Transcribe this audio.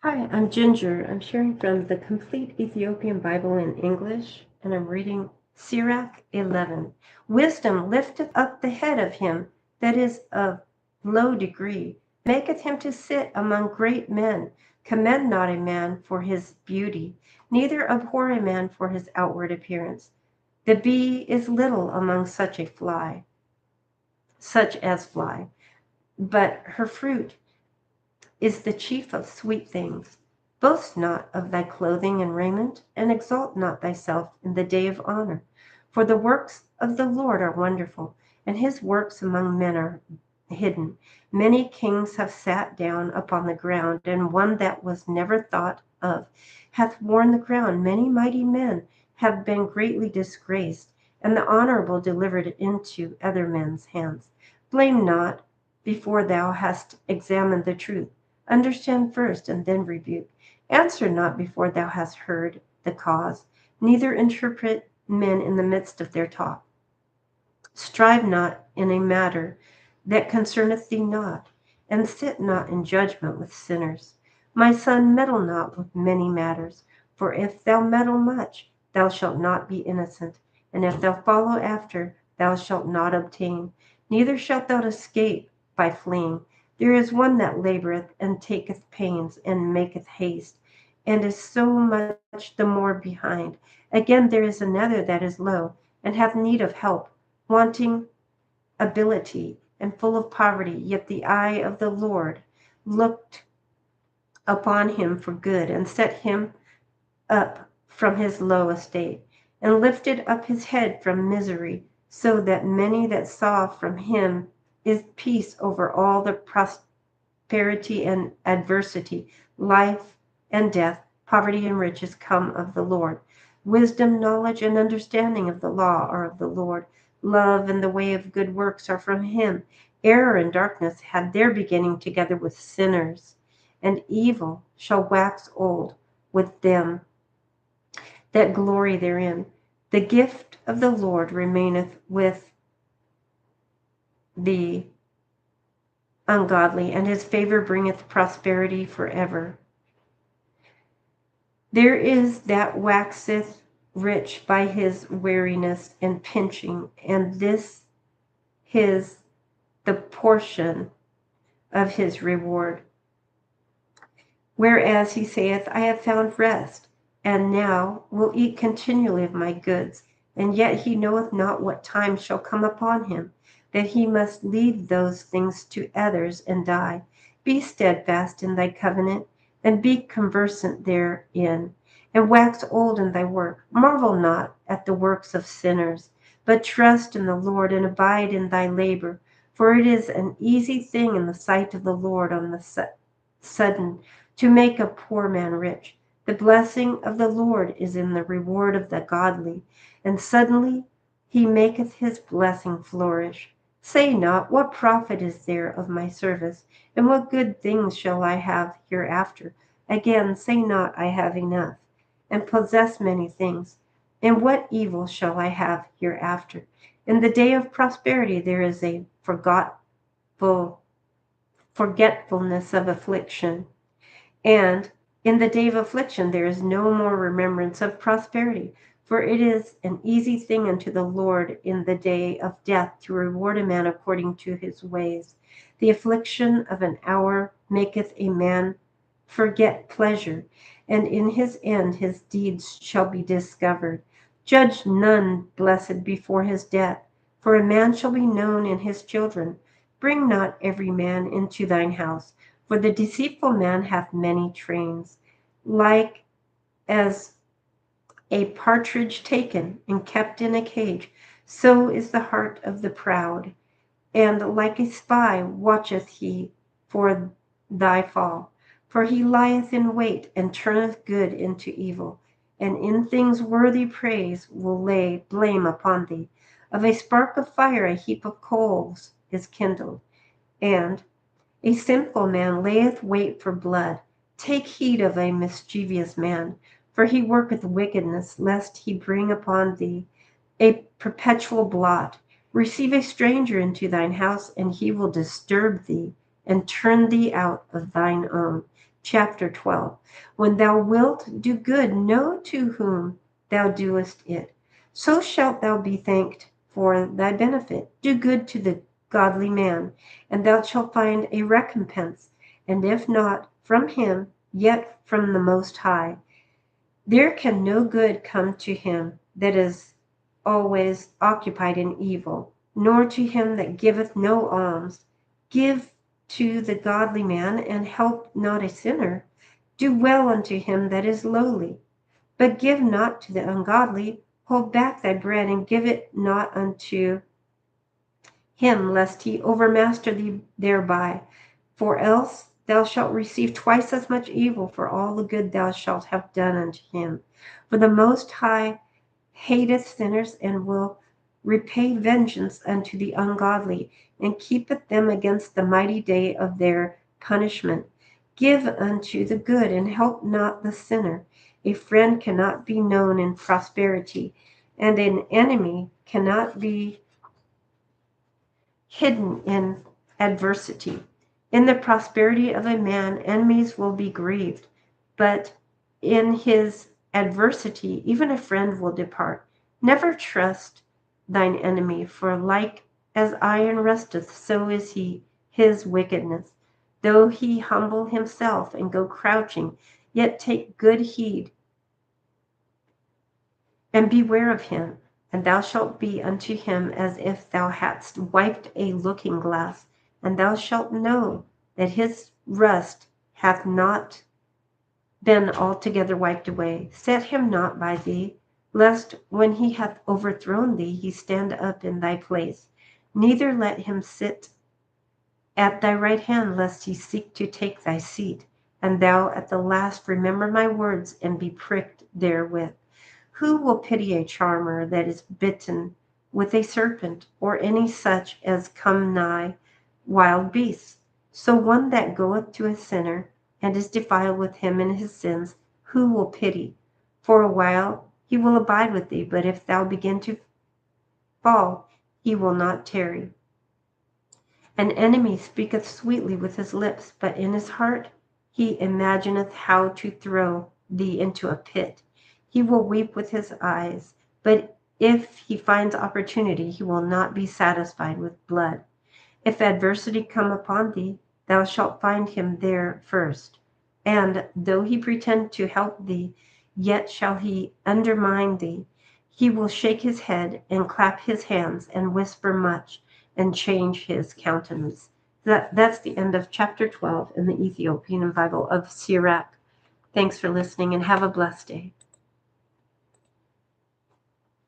Hi, I'm Ginger. I'm sharing from the Complete Ethiopian Bible in English, and I'm reading Sirach 11. Wisdom lifteth up the head of him that is of low degree, maketh him to sit among great men. Commend not a man for his beauty, neither abhor a man for his outward appearance. The bee is little among such as fly, but her fruit is the chief of sweet things. Boast not of thy clothing and raiment, and exalt not thyself in the day of honor. For the works of the Lord are wonderful, and his works among men are hidden. Many kings have sat down upon the ground, and one that was never thought of hath worn the ground. Many mighty men have been greatly disgraced, and the honorable delivered into other men's hands. Blame not before thou hast examined the truth. Understand first, and then rebuke. Answer not before thou hast heard the cause, neither interpret men in the midst of their talk. Strive not in a matter that concerneth thee not, and sit not in judgment with sinners. My son, meddle not with many matters, for if thou meddle much, thou shalt not be innocent, and if thou follow after, thou shalt not obtain, neither shalt thou escape by fleeing. There is one that laboureth and taketh pains and maketh haste, and is so much the more behind. Again, there is another that is low, and hath need of help, wanting ability, and full of poverty, yet the eye of the Lord looked upon him for good, and set him up from his low estate, and lifted up his head from misery, so that many that saw from him is peace over all the prosperity and adversity, life and death, poverty and riches come of the Lord. Wisdom, knowledge, and understanding of the law are of the Lord. Love and the way of good works are from him. Error and darkness had their beginning together with sinners, and evil shall wax old with them that glory therein. The gift of the Lord remaineth with the ungodly, and his favor bringeth prosperity forever. There is that waxeth rich by his weariness and pinching, and this is the portion of his reward. Whereas he saith, I have found rest, and now will eat continually of my goods, and yet he knoweth not what time shall come upon him, that he must leave those things to others and die. Be steadfast in thy covenant, and be conversant therein, and wax old in thy work. Marvel not at the works of sinners, but trust in the Lord, and abide in thy labor. For it is an easy thing in the sight of the Lord on the sudden to make a poor man rich. The blessing of the Lord is in the reward of the godly, and suddenly he maketh his blessing flourish. Say not, what profit is there of my service, and what good things shall I have hereafter? Again, say not, I have enough, and possess many things. And what evil shall I have hereafter? In the day of prosperity there is a forgetfulness of affliction, and in the day of affliction there is no more remembrance of prosperity. For it is an easy thing unto the Lord in the day of death to reward a man according to his ways. The affliction of an hour maketh a man forget pleasure, and in his end his deeds shall be discovered. Judge none blessed before his death, for a man shall be known in his children. Bring not every man into thine house, for the deceitful man hath many trains. Like as a partridge taken and kept in a cage, so is the heart of the proud. And like a spy watcheth he for thy fall. For he lieth in wait, and turneth good into evil, and in things worthy praise will lay blame upon thee. Of a spark of fire a heap of coals is kindled, and a sinful man layeth wait for blood. Take heed of a mischievous man, for he worketh wickedness, lest he bring upon thee a perpetual blot. Receive a stranger into thine house, and he will disturb thee. and turn thee out of thine own. Chapter 12. When thou wilt do good, know to whom thou doest it. So shalt thou be thanked for thy benefit. Do good to the godly man, and thou shalt find a recompense, and if not from him, yet from the Most High. There can no good come to him that is always occupied in evil, nor to him that giveth no alms. Give to the godly man, and help not a sinner. Do well unto him that is lowly, but give not to the ungodly. Hold back thy bread, and give it not unto him, lest he overmaster thee thereby. For else thou shalt receive twice as much evil for all the good thou shalt have done unto him. For the Most High hateth sinners, and will repay vengeance unto the ungodly, and keepeth them against the mighty day of their punishment. Give unto the good, and help not the sinner. A friend cannot be known in prosperity, and an enemy cannot be hidden in adversity. In the prosperity of a man, enemies will be grieved, but in his adversity, even a friend will depart. Never trust thine enemy, for like as iron rusteth, so is his wickedness. Though he humble himself and go crouching, yet take good heed and beware of him, and thou shalt be unto him as if thou hadst wiped a looking glass, and thou shalt know that his rust hath not been altogether wiped away. Set him not by thee, lest when he hath overthrown thee, he stand up in thy place. Neither let him sit at thy right hand, lest he seek to take thy seat. And thou at the last remember my words, and be pricked therewith. Who will pity a charmer that is bitten with a serpent, or any such as come nigh wild beasts? So one that goeth to a sinner, and is defiled with him in his sins, who will pity? For a while he will abide with thee, but if thou begin to fall, he will not tarry. An enemy speaketh sweetly with his lips, but in his heart he imagineth how to throw thee into a pit. He will weep with his eyes, but if he finds opportunity, he will not be satisfied with blood. If adversity come upon thee, thou shalt find him there first. And though he pretend to help thee, yet shall he undermine thee. He will shake his head, and clap his hands, and whisper much, and change his countenance. That's the end of chapter 12 in the Ethiopian Bible of Sirach. Thanks for listening, and have a blessed day.